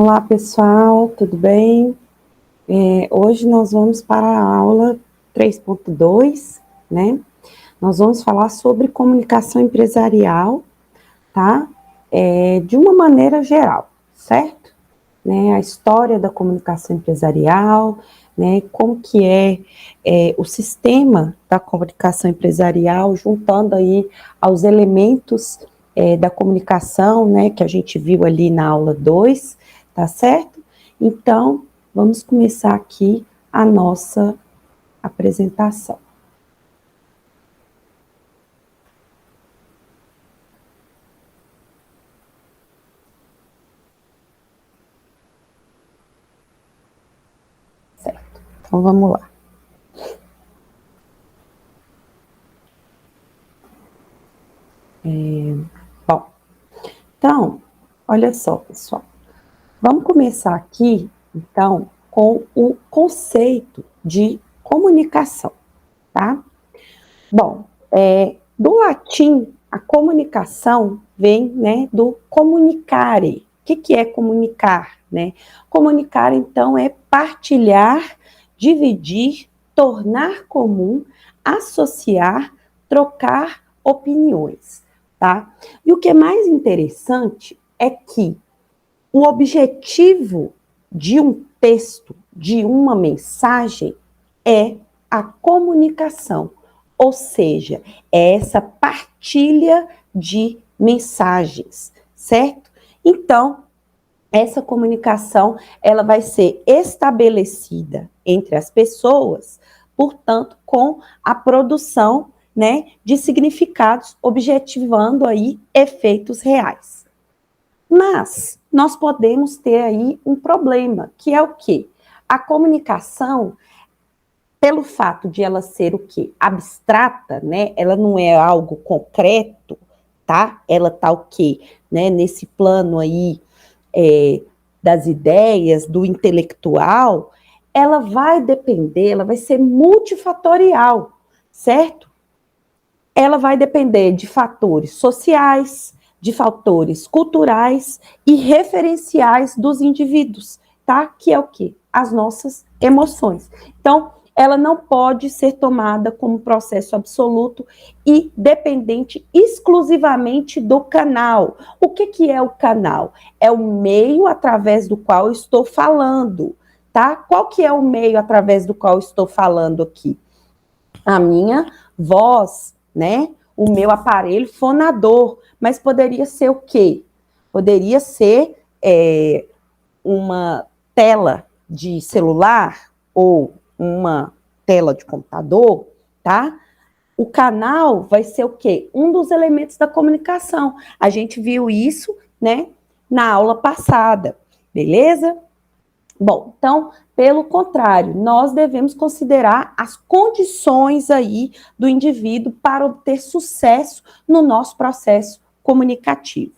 Olá, pessoal, tudo bem? Hoje nós vamos para a aula 3.2, né? Nós vamos falar sobre comunicação empresarial, tá? De uma maneira geral, certo? Né? A história da comunicação empresarial, né? Como que é o sistema da comunicação empresarial, juntando aí aos elementos da comunicação, né? Que a gente viu ali na aula 2, tá certo? Então, vamos começar aqui a nossa apresentação. Certo, então vamos lá. Bom, então, olha só, pessoal. Vamos começar aqui, então, com o conceito de comunicação, tá? Bom, do latim, a comunicação vem, né, do comunicare. O que é comunicar, né? Comunicar, então, é partilhar, dividir, tornar comum, associar, trocar opiniões, tá? E o que é mais interessante é que o objetivo de um texto, de uma mensagem, é a comunicação, ou seja, é essa partilha de mensagens, certo? Então, essa comunicação, ela vai ser estabelecida entre as pessoas, portanto, com a produção, né, de significados, objetivando aí efeitos reais. Mas nós podemos ter aí um problema, que é o quê? A comunicação, pelo fato de ela ser o quê? Abstrata, né? Ela não é algo concreto, tá? Ela tá o quê? Né? Nesse plano aí das ideias, do intelectual, ela vai depender, ela vai ser multifatorial, certo? Ela vai depender de fatores sociais, de fatores culturais e referenciais dos indivíduos, tá? Que é o quê? As nossas emoções. Então, ela não pode ser tomada como processo absoluto e dependente exclusivamente do canal. O que é o canal? É o meio através do qual eu estou falando, tá? Qual que é o meio através do qual eu estou falando aqui? A minha voz, né? O meu aparelho fonador, mas poderia ser o quê? Poderia ser uma tela de celular ou uma tela de computador, tá? O canal vai ser o quê? Um dos elementos da comunicação. A gente viu isso, né, na aula passada, beleza? Bom, então, pelo contrário, nós devemos considerar as condições aí do indivíduo para obter sucesso no nosso processo comunicativo,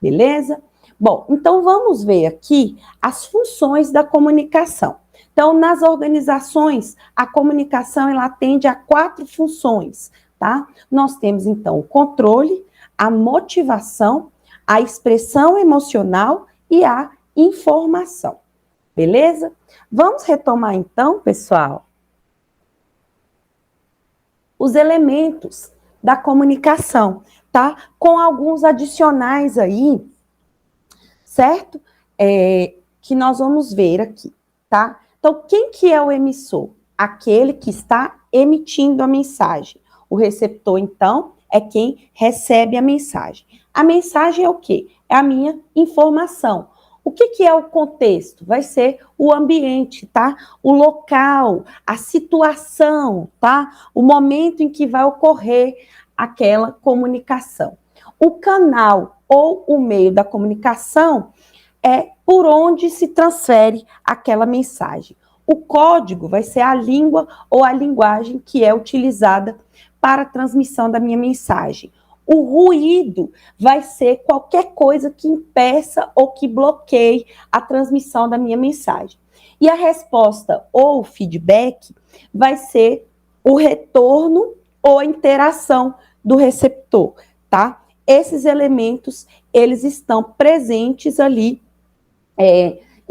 beleza? Bom, então vamos ver aqui as funções da comunicação. Então, nas organizações, a comunicação ela atende a 4 funções, tá? Nós temos então o controle, a motivação, a expressão emocional e a informação. Beleza? Vamos retomar então, pessoal, os elementos da comunicação, tá? Com alguns adicionais aí, certo? Que nós vamos ver aqui, tá? Então, quem que é o emissor? Aquele que está emitindo a mensagem. O receptor, então, é quem recebe a mensagem. A mensagem é o quê? É a minha informação. O que é o contexto? Vai ser o ambiente, tá? O local, a situação, tá? O momento em que vai ocorrer aquela comunicação. O canal ou o meio da comunicação é por onde se transfere aquela mensagem. O código vai ser a língua ou a linguagem que é utilizada para a transmissão da minha mensagem. O ruído vai ser qualquer coisa que impeça ou que bloqueie a transmissão da minha mensagem. E a resposta ou feedback vai ser o retorno ou a interação do receptor, tá? Esses elementos, eles estão presentes ali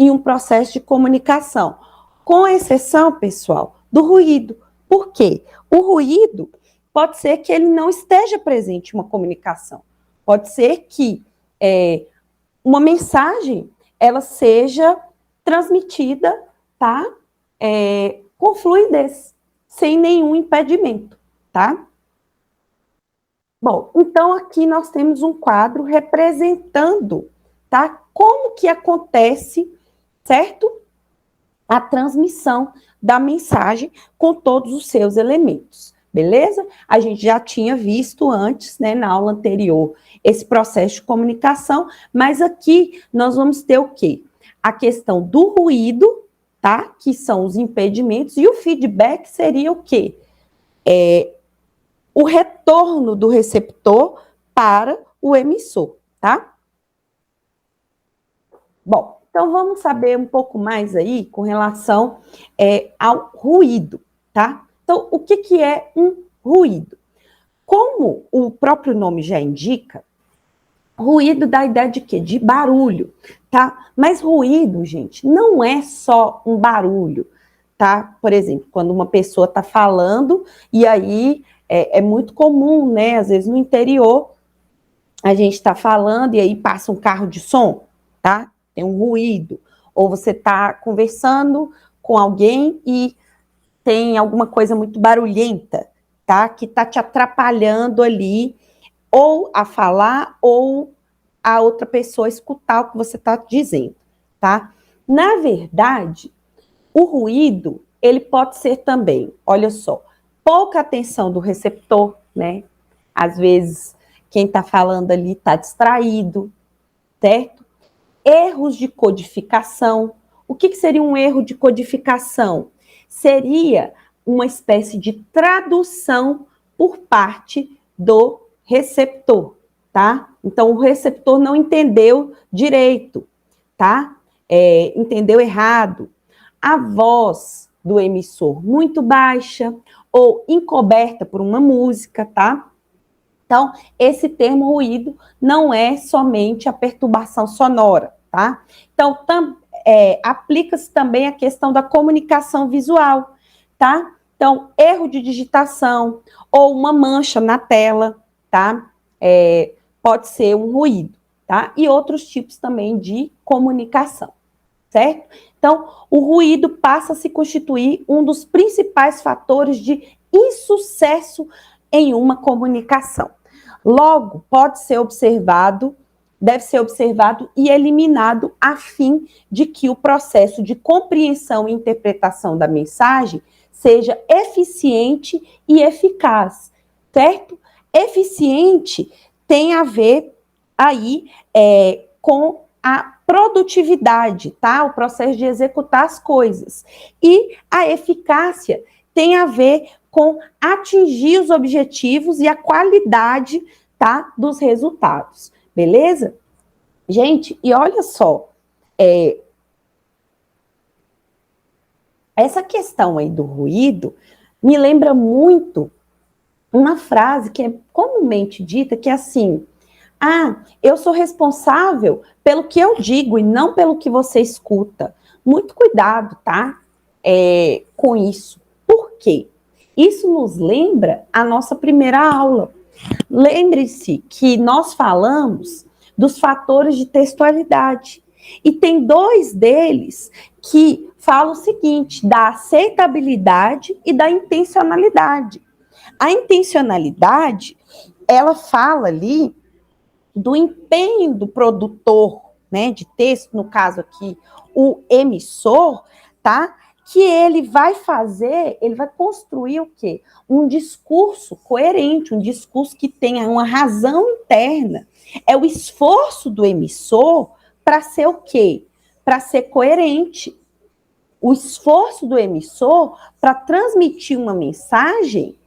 em um processo de comunicação. Com exceção, pessoal, do ruído. Por quê? O ruído pode ser que ele não esteja presente em uma comunicação. Pode ser que uma mensagem ela seja transmitida, tá? Com fluidez, sem nenhum impedimento, tá? Bom, então aqui nós temos um quadro representando, tá? Como que acontece, certo? A transmissão da mensagem com todos os seus elementos, beleza? A gente já tinha visto antes, né, na aula anterior, esse processo de comunicação, mas aqui nós vamos ter o quê? A questão do ruído, tá? Que são os impedimentos, e o feedback seria o quê? O retorno do receptor para o emissor, tá? Bom, então vamos saber um pouco mais aí com relação ao ruído, tá? Então, o que é um ruído? Como o próprio nome já indica, ruído dá a ideia de quê? De barulho, tá? Mas ruído, gente, não é só um barulho, tá? Por exemplo, quando uma pessoa está falando e aí é muito comum, né? Às vezes no interior, a gente está falando e aí passa um carro de som, tá? Tem um ruído. Ou você está conversando com alguém e tem alguma coisa muito barulhenta, tá? Que está te atrapalhando ali, ou a falar, ou a outra pessoa escutar o que você está dizendo, tá? Na verdade, o ruído, ele pode ser também, olha só, pouca atenção do receptor, né? Às vezes, quem está falando ali está distraído, certo? Erros de codificação. O que seria um erro de codificação? Seria uma espécie de tradução por parte do receptor, tá? Então, o receptor não entendeu direito, tá? Entendeu errado. A voz do emissor muito baixa ou encoberta por uma música, tá? Então, esse termo ruído não é somente a perturbação sonora, tá? Então, aplica-se também a questão da comunicação visual, tá? Então, erro de digitação ou uma mancha na tela, tá? Pode ser um ruído, tá? E outros tipos também de comunicação, certo? Então, o ruído passa a se constituir um dos principais fatores de insucesso em uma comunicação. Logo, deve ser observado e eliminado a fim de que o processo de compreensão e interpretação da mensagem seja eficiente e eficaz, certo? Eficiente tem a ver aí com a produtividade, tá? O processo de executar as coisas. E a eficácia tem a ver com atingir os objetivos e a qualidade, tá, dos resultados, beleza? Gente, e olha só, essa questão aí do ruído me lembra muito uma frase que é comumente dita, que é assim: eu sou responsável pelo que eu digo e não pelo que você escuta. Muito cuidado, tá? Com isso. Por quê? Isso nos lembra a nossa primeira aula. Lembre-se que nós falamos dos fatores de textualidade. E tem dois deles que falam o seguinte, da aceitabilidade e da intencionalidade. A intencionalidade, ela fala ali do empenho do produtor, né, de texto, no caso aqui, o emissor, tá? Que ele vai construir o quê? Um discurso coerente, um discurso que tenha uma razão interna. É o esforço do emissor para ser o quê? Para ser coerente. O esforço do emissor para transmitir uma mensagem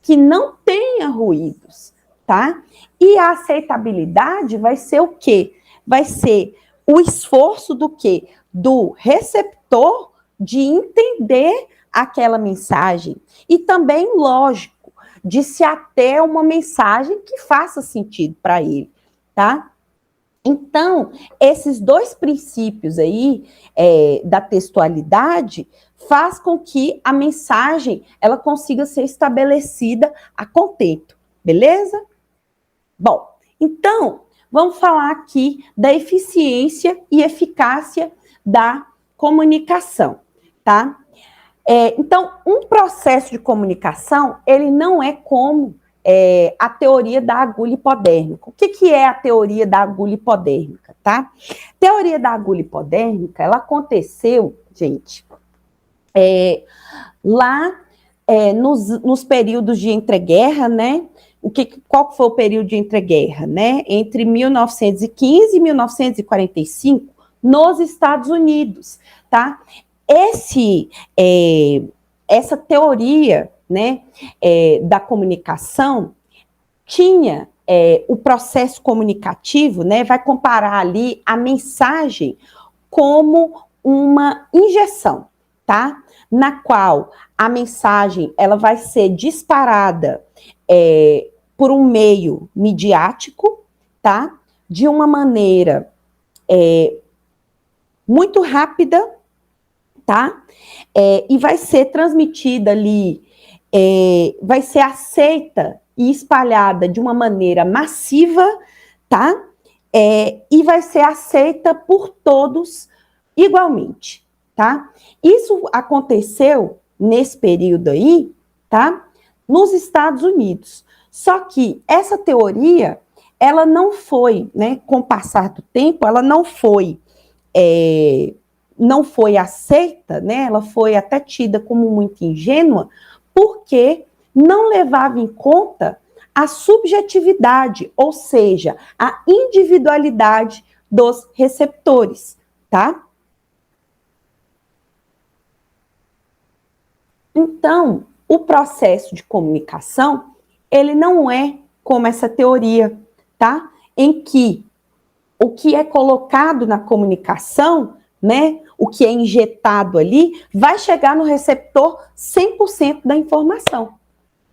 que não tenha ruídos, tá? E a aceitabilidade vai ser o quê? Vai ser o esforço do quê? Do receptor de entender aquela mensagem. E também, lógico, de se ater a uma mensagem que faça sentido para ele, tá? Então, esses dois princípios aí da textualidade faz com que a mensagem ela consiga ser estabelecida a contento, beleza? Bom, então, vamos falar aqui da eficiência e eficácia da comunicação, tá? Então, um processo de comunicação, ele não é como a teoria da agulha hipodérmica. O que é a teoria da agulha hipodérmica, tá? Teoria da agulha hipodérmica, ela aconteceu, gente, lá nos períodos de entreguerra, né? Qual foi o período de entreguerra, né? Entre 1915 e 1945, nos Estados Unidos, tá? Essa teoria, né, da comunicação tinha o processo comunicativo, né, vai comparar ali a mensagem como uma injeção, tá? Na qual a mensagem ela vai ser disparada por um meio midiático, tá? De uma maneira muito rápida, tá? E vai ser transmitida ali, vai ser aceita e espalhada de uma maneira massiva, tá? E vai ser aceita por todos igualmente, tá? Isso aconteceu nesse período aí, tá? Nos Estados Unidos. Só que essa teoria, ela não foi, né? Com o passar do tempo, ela não foi aceita, né? Ela foi até tida como muito ingênua, porque não levava em conta a subjetividade, ou seja, a individualidade dos receptores, tá? Então, o processo de comunicação, ele não é como essa teoria, tá? Em que o que é colocado na comunicação, né, o que é injetado ali, vai chegar no receptor 100% da informação,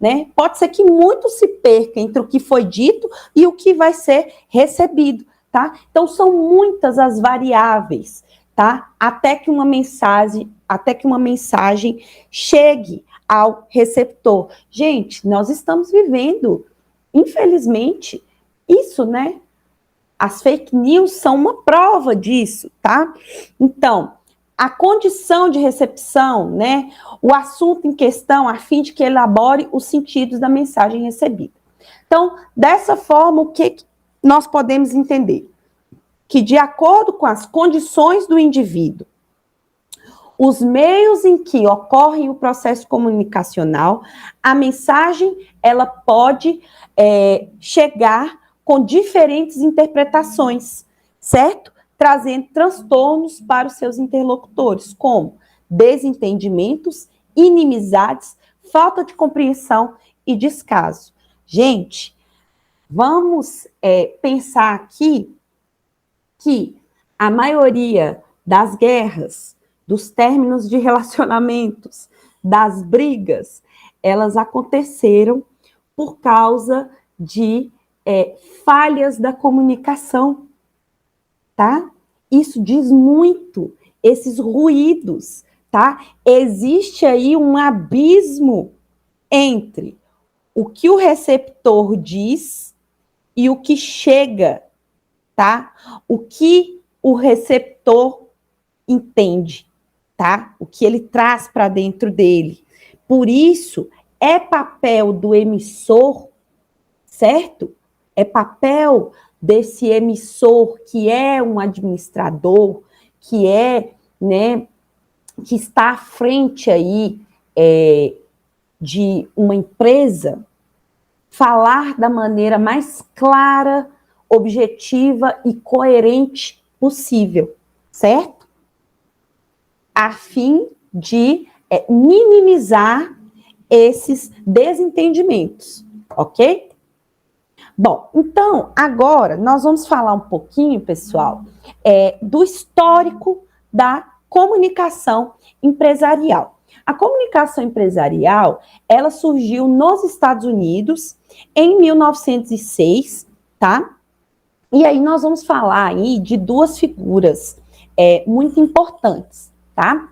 né? Pode ser que muito se perca entre o que foi dito e o que vai ser recebido, tá? Então, são muitas as variáveis, tá? Até que uma mensagem chegue ao receptor. Gente, nós estamos vivendo, infelizmente, isso, né? As fake news são uma prova disso, tá? Então, a condição de recepção, né? O assunto em questão, a fim de que elabore os sentidos da mensagem recebida. Então, dessa forma, o que nós podemos entender? Que, de acordo com as condições do indivíduo, os meios em que ocorre o processo comunicacional, a mensagem, ela pode chegar com diferentes interpretações, certo? Trazendo transtornos para os seus interlocutores, como desentendimentos, inimizades, falta de compreensão e descaso. Gente, vamos pensar aqui que a maioria das guerras, dos términos de relacionamentos, das brigas, elas aconteceram por causa de falhas da comunicação, tá? Isso diz muito, esses ruídos, tá? Existe aí um abismo entre o que o receptor diz e o que chega, tá? O que o receptor entende, tá? O que ele traz para dentro dele. Por isso, é papel do emissor, certo? É papel desse emissor que é um administrador, que né, que está à frente aí de uma empresa, falar da maneira mais clara, objetiva e coerente possível, certo? A fim de minimizar esses desentendimentos, ok? Bom, então, agora nós vamos falar um pouquinho, pessoal, do histórico da comunicação empresarial. A comunicação empresarial, ela surgiu nos Estados Unidos em 1906, tá? E aí nós vamos falar aí de duas figuras muito importantes, tá?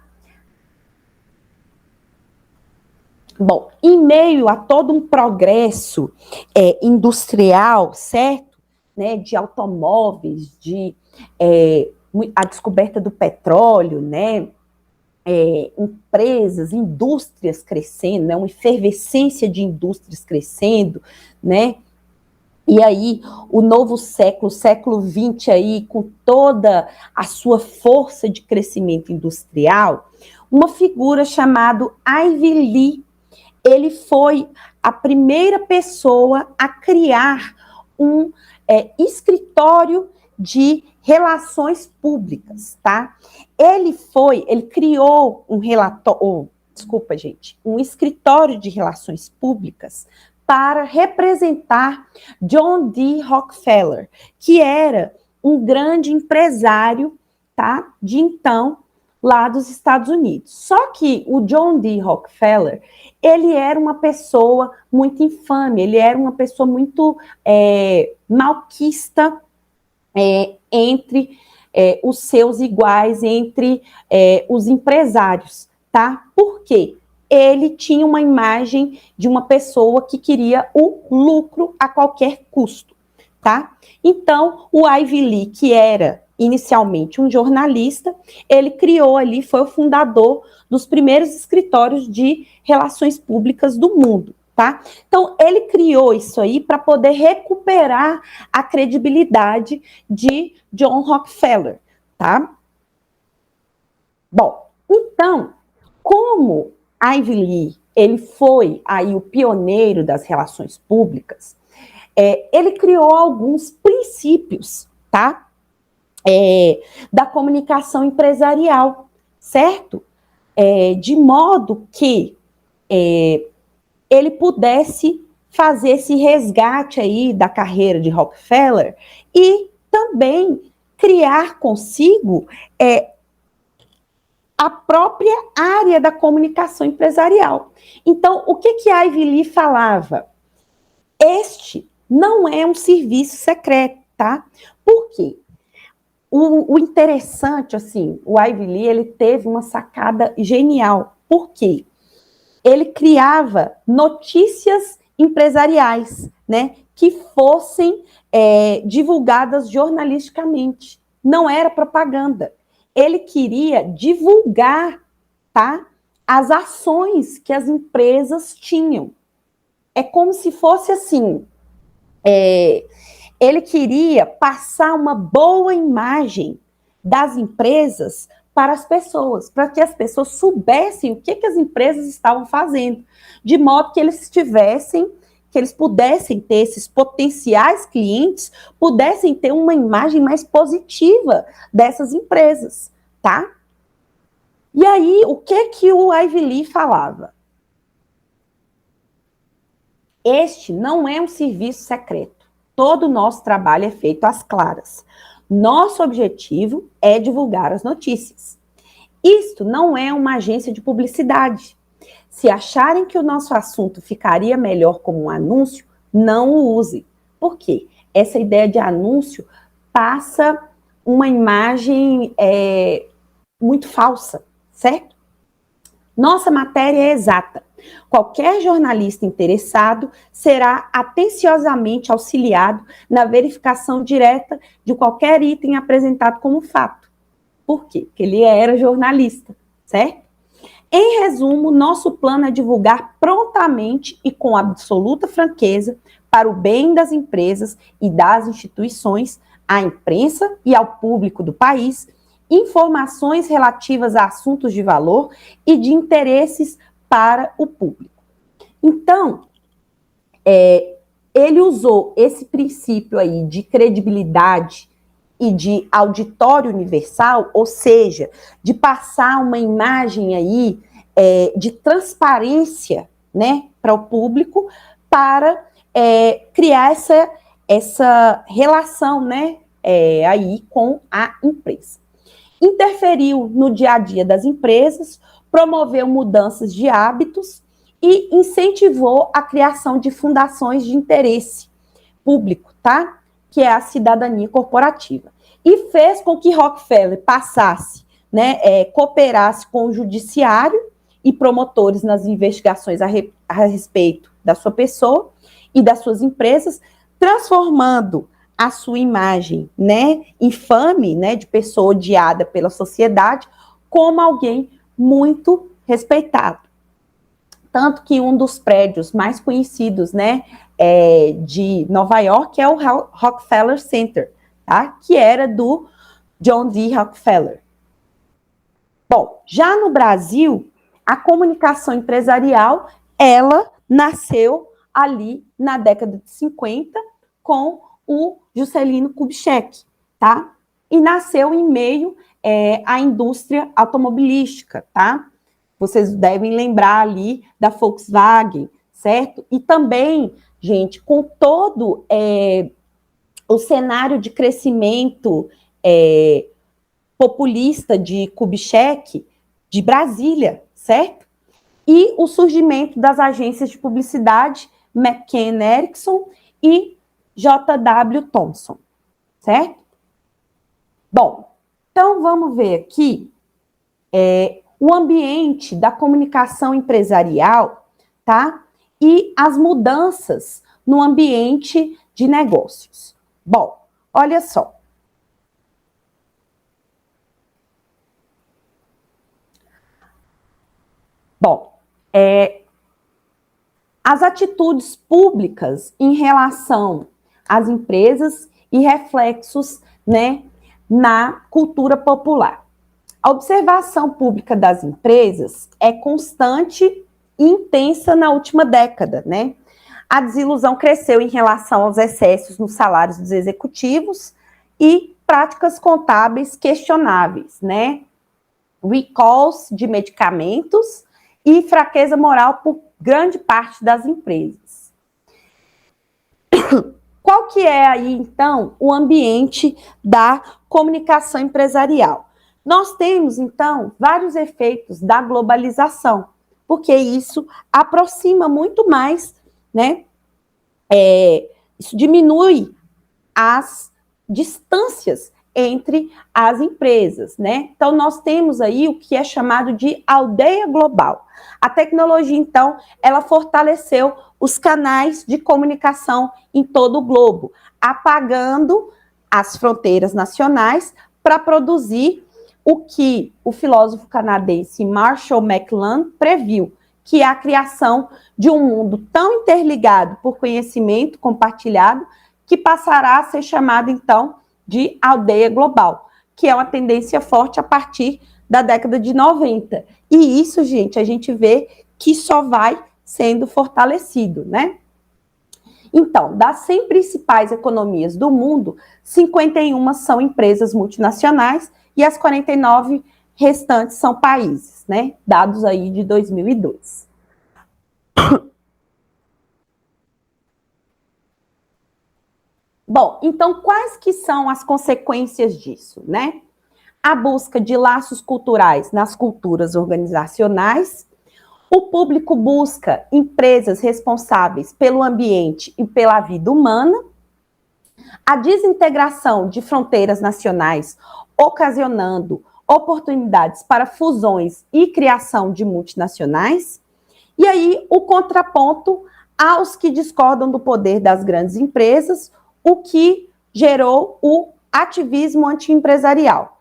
Bom, em meio a todo um progresso industrial, certo? Né, de automóveis, a descoberta do petróleo, né? Empresas, indústrias crescendo, né? Uma efervescência de indústrias crescendo, né? E aí, o novo século, o século XX aí, com toda a sua força de crescimento industrial, uma figura chamada Ivy Lee, ele foi a primeira pessoa a criar um escritório de relações públicas, tá? Ele criou um escritório de relações públicas para representar John D. Rockefeller, que era um grande empresário, tá? De então, lá dos Estados Unidos. Só que o John D. Rockefeller, ele era uma pessoa muito infame, ele era uma pessoa muito malquista entre os seus iguais, entre os empresários, tá? Por quê? Ele tinha uma imagem de uma pessoa que queria o lucro a qualquer custo, tá? Então, o Ivy Lee, que era inicialmente um jornalista, ele criou ali, foi o fundador dos primeiros escritórios de relações públicas do mundo, tá? Então, ele criou isso aí para poder recuperar a credibilidade de John Rockefeller, tá? Bom, então, como Ivy Lee, ele foi aí o pioneiro das relações públicas, ele criou alguns princípios, tá? Da comunicação empresarial, certo? De modo que ele pudesse fazer esse resgate aí da carreira de Rockefeller e também criar consigo a própria área da comunicação empresarial. Então, o que Ivy Lee falava? Este não é um serviço secreto, tá? Por quê? O interessante, assim, o Ivy Lee, ele teve uma sacada genial. Por quê? Ele criava notícias empresariais, né, que fossem divulgadas jornalisticamente. Não era propaganda. Ele queria divulgar, tá, as ações que as empresas tinham. É como se fosse assim, ele queria passar uma boa imagem das empresas para as pessoas, para que as pessoas soubessem o que as empresas estavam fazendo, de modo que eles pudessem ter esses potenciais clientes, pudessem ter uma imagem mais positiva dessas empresas, tá? E aí, o que o Ivy Lee falava? Este não é um serviço secreto. Todo o nosso trabalho é feito às claras. Nosso objetivo é divulgar as notícias. Isto não é uma agência de publicidade. Se acharem que o nosso assunto ficaria melhor como um anúncio, não o usem. Por quê? Essa ideia de anúncio passa uma imagem muito falsa, certo? Nossa matéria é exata. Qualquer jornalista interessado será atenciosamente auxiliado na verificação direta de qualquer item apresentado como fato. Por quê? Porque ele era jornalista, certo? Em resumo, nosso plano é divulgar prontamente e com absoluta franqueza, para o bem das empresas e das instituições, à imprensa e ao público do país, informações relativas a assuntos de valor e de interesses para o público. Então, ele usou esse princípio aí de credibilidade e de auditório universal, ou seja, de passar uma imagem aí de transparência, né, para o público, para criar essa relação, né, aí com a empresa. Interferiu no dia a dia das empresas, promoveu mudanças de hábitos e incentivou a criação de fundações de interesse público, tá? que é a cidadania corporativa. E fez com que Rockefeller passasse, né, cooperasse com o judiciário e promotores nas investigações a respeito da sua pessoa e das suas empresas, transformando a sua imagem, né, infame, né, de pessoa odiada pela sociedade, como alguém muito respeitado. Tanto que um dos prédios mais conhecidos, né, de Nova York é o Rockefeller Center, tá? Que era do John D. Rockefeller. Bom, já no Brasil, a comunicação empresarial, ela nasceu ali na década de 50 com o Juscelino Kubitschek, tá? E nasceu em meio à indústria automobilística, tá? Vocês devem lembrar ali da Volkswagen, certo? E também, gente, com todo o cenário de crescimento populista de Kubitschek, de Brasília, certo? E o surgimento das agências de publicidade McCann Erickson e J.W. Thomson, certo? Bom, então vamos ver aqui o ambiente da comunicação empresarial, tá? E as mudanças no ambiente de negócios. Bom, olha só. Bom, as atitudes públicas em relação às empresas e reflexos, né, na cultura popular. A observação pública das empresas é constante e intensa na última década, né? A desilusão cresceu em relação aos excessos nos salários dos executivos e práticas contábeis questionáveis, né? Recalls de medicamentos e fraqueza moral por grande parte das empresas. Qual que é aí, então, o ambiente da comunicação empresarial? Nós temos, então, vários efeitos da globalização, porque isso aproxima muito mais, né? Isso diminui as distâncias entre as empresas, né? Então, nós temos aí o que é chamado de aldeia global. A tecnologia, então, ela fortaleceu os canais de comunicação em todo o globo, apagando as fronteiras nacionais para produzir o que o filósofo canadense Marshall McLuhan previu, que é a criação de um mundo tão interligado por conhecimento compartilhado que passará a ser chamado, então, de aldeia global, que é uma tendência forte a partir da década de 90. E isso, gente, a gente vê que só vai sendo fortalecido, né? Então, das 100 principais economias do mundo, 51 são empresas multinacionais e as 49 restantes são países, né? Dados aí de 2002. Bom, então quais que são as consequências disso, né? A busca de laços culturais nas culturas organizacionais, o público busca empresas responsáveis pelo ambiente e pela vida humana, a desintegração de fronteiras nacionais, ocasionando oportunidades para fusões e criação de multinacionais, e aí o contraponto aos que discordam do poder das grandes empresas, o que gerou o ativismo anti-empresarial,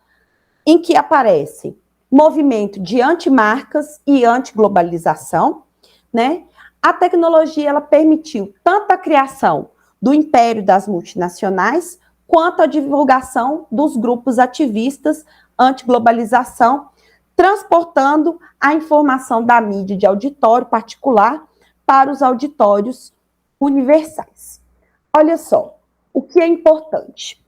em que aparece movimento de antimarcas e antiglobalização, né? A tecnologia ela permitiu tanto a criação do império das multinacionais, quanto a divulgação dos grupos ativistas antiglobalização, transportando a informação da mídia de auditório particular para os auditórios universais. Olha só, o que é importante.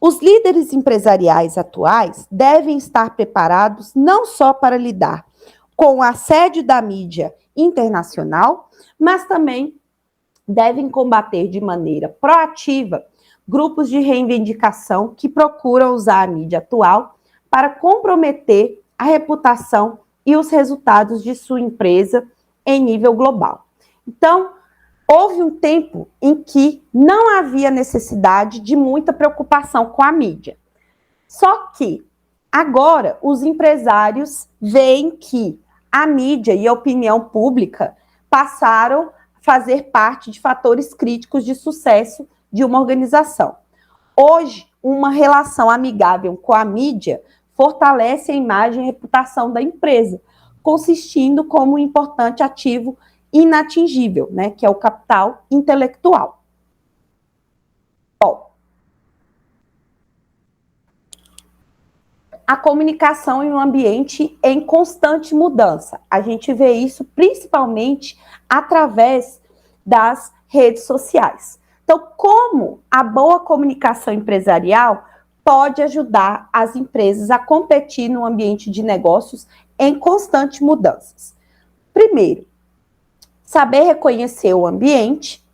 Os líderes empresariais atuais devem estar preparados não só para lidar com o assédio da mídia internacional, mas também devem combater de maneira proativa grupos de reivindicação que procuram usar a mídia atual para comprometer a reputação e os resultados de sua empresa em nível global. Então, houve um tempo em que não havia necessidade de muita preocupação com a mídia. Só que agora os empresários veem que a mídia e a opinião pública passaram a fazer parte de fatores críticos de sucesso de uma organização. Hoje, uma relação amigável com a mídia fortalece a imagem e a reputação da empresa, consistindo como um importante ativo inatingível, né, que é o capital intelectual. Bom, a comunicação em um ambiente em constante mudança. A gente vê isso principalmente através das redes sociais. Então, como a boa comunicação empresarial pode ajudar as empresas a competir no ambiente de negócios em constantes mudanças? Primeiro, saber reconhecer o ambiente.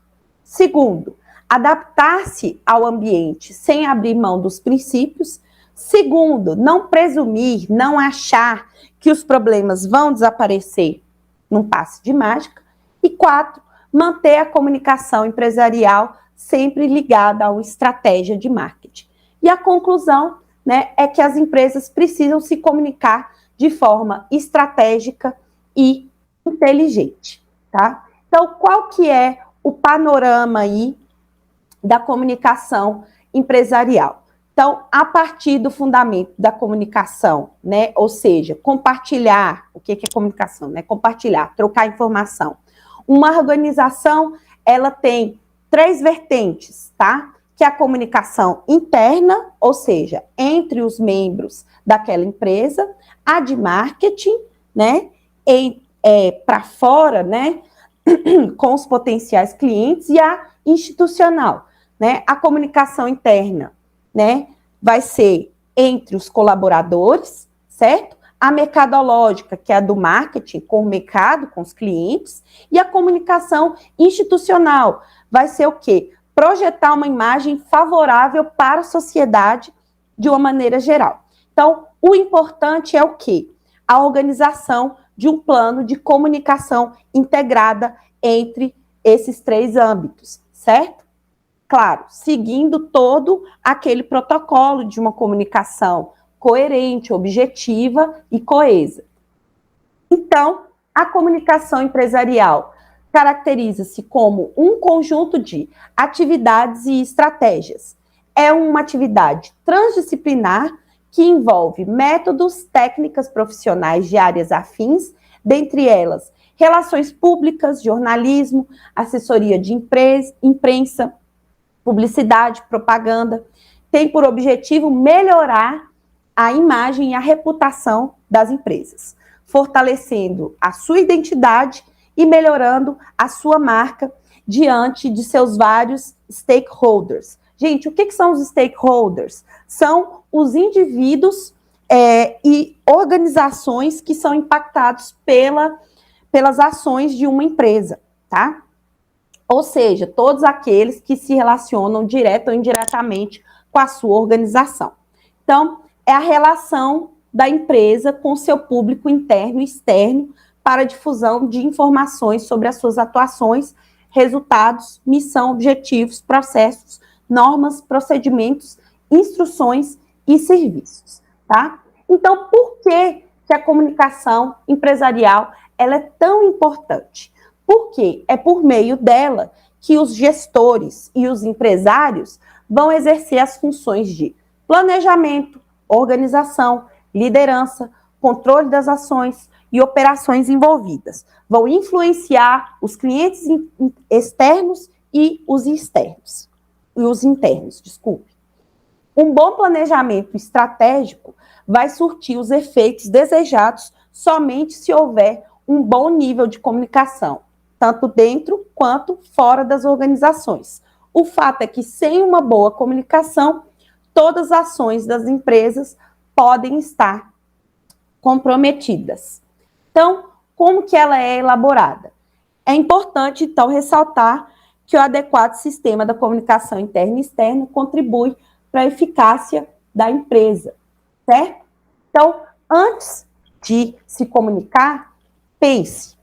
Segundo, adaptar-se ao ambiente sem abrir mão dos princípios. Segundo, não presumir, não achar que os problemas vão desaparecer num passe de mágica. E 4, manter a comunicação empresarial sempre ligada a uma estratégia de marketing. E a conclusão, né, é que as empresas precisam se comunicar de forma estratégica e inteligente, tá? Então, qual que é o panorama aí da comunicação empresarial? Então, a partir do fundamento da comunicação, né, ou seja, compartilhar, o que é comunicação, né? Compartilhar, trocar informação. Uma organização, ela tem 3 vertentes, tá? Que é a comunicação interna, ou seja, entre os membros daquela empresa, a de marketing, né? Para fora, né? Com os potenciais clientes, e a institucional, né? A comunicação interna, né? Vai ser entre os colaboradores, certo? A mercadológica, que é a do marketing, com o mercado, com os clientes, e a comunicação institucional vai ser o quê? Projetar uma imagem favorável para a sociedade de uma maneira geral. Então, o importante é o quê? A organização de um plano de comunicação integrada entre esses 3 âmbitos, certo? Claro, seguindo todo aquele protocolo de uma comunicação coerente, objetiva e coesa. Então, a comunicação empresarial caracteriza-se como um conjunto de atividades e estratégias. É uma atividade transdisciplinar que envolve métodos, técnicas profissionais de áreas afins, dentre elas relações públicas, jornalismo, assessoria de imprensa, publicidade, propaganda. Tem por objetivo melhorar a imagem e a reputação das empresas, fortalecendo a sua identidade e melhorando a sua marca diante de seus vários stakeholders. Gente, o que são os stakeholders? São os indivíduos e organizações que são impactados pelas ações de uma empresa, tá? Ou seja, todos aqueles que se relacionam direta ou indiretamente com a sua organização. Então, é a relação da empresa com seu público interno e externo para a difusão de informações sobre as suas atuações, resultados, missão, objetivos, processos, normas, procedimentos, instruções e serviços, tá? Então, por que a comunicação empresarial ela é tão importante? Porque é por meio dela que os gestores e os empresários vão exercer as funções de planejamento, organização, liderança, controle das ações e operações envolvidas. Vão influenciar os clientes externos e os internos, desculpe. Um bom planejamento estratégico vai surtir os efeitos desejados somente se houver um bom nível de comunicação, tanto dentro quanto fora das organizações. O fato é que sem uma boa comunicação, todas as ações das empresas podem estar comprometidas. Então, como que ela é elaborada? É importante, então, ressaltar que o adequado sistema da comunicação interna e externa contribui para a eficácia da empresa, certo? Então, antes de se comunicar, pense,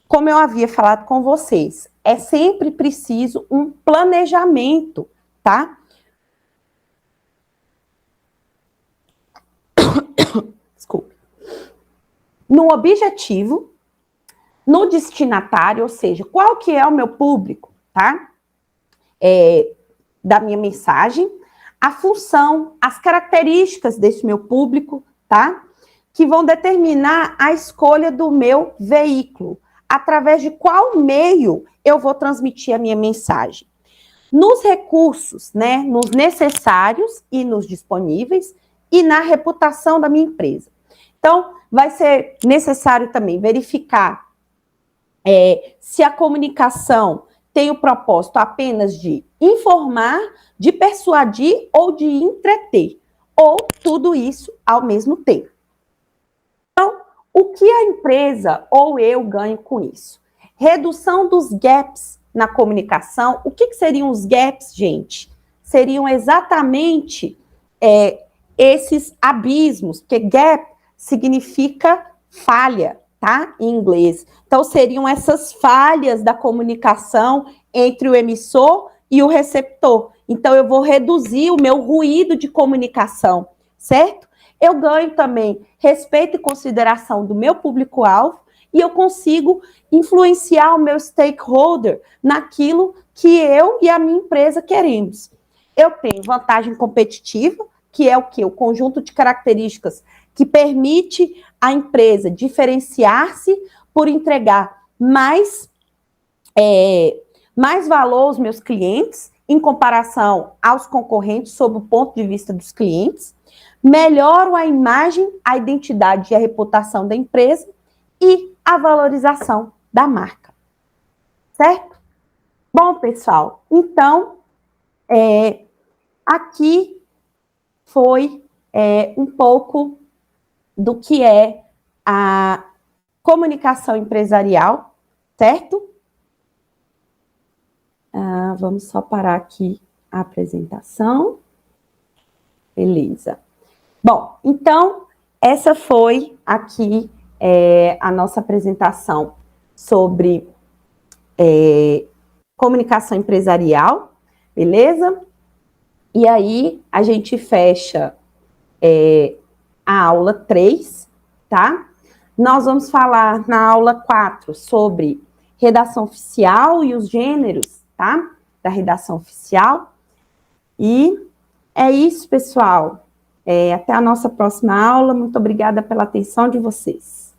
como eu havia falado com vocês, é sempre preciso um planejamento, tá? Desculpe. No objetivo, no destinatário, ou seja, qual que é o meu público, tá? Da minha mensagem, a função, as características desse meu público, tá? Que vão determinar a escolha do meu veículo, através de qual meio eu vou transmitir a minha mensagem. Nos recursos, né, nos necessários e nos disponíveis, e na reputação da minha empresa. Então, vai ser necessário também verificar se a comunicação tem o propósito apenas de informar, de persuadir ou de entreter, ou tudo isso ao mesmo tempo. Então, o que a empresa ou eu ganho com isso? Redução dos gaps na comunicação. O que seriam os gaps, gente? Seriam exatamente esses abismos, porque gap significa falha, tá? Em inglês. Então, seriam essas falhas da comunicação entre o emissor e o receptor. Então, eu vou reduzir o meu ruído de comunicação, certo? Eu ganho também respeito e consideração do meu público-alvo e eu consigo influenciar o meu stakeholder naquilo que eu e a minha empresa queremos. Eu tenho vantagem competitiva, que é o quê? O conjunto de características que permite a empresa diferenciar-se por entregar mais valor aos meus clientes em comparação aos concorrentes sob o ponto de vista dos clientes. Melhoro a imagem, a identidade e a reputação da empresa e a valorização da marca. Certo? Bom, pessoal, então, aqui foi um pouco do que é a comunicação empresarial, certo? Vamos só parar aqui a apresentação. Beleza. Bom, então, essa foi aqui a nossa apresentação sobre comunicação empresarial, beleza? E aí, a gente fecha a aula 3, tá? Nós vamos falar na aula 4 sobre redação oficial e os gêneros, tá? Da redação oficial. E é isso, pessoal. Até a nossa próxima aula. Muito obrigada pela atenção de vocês.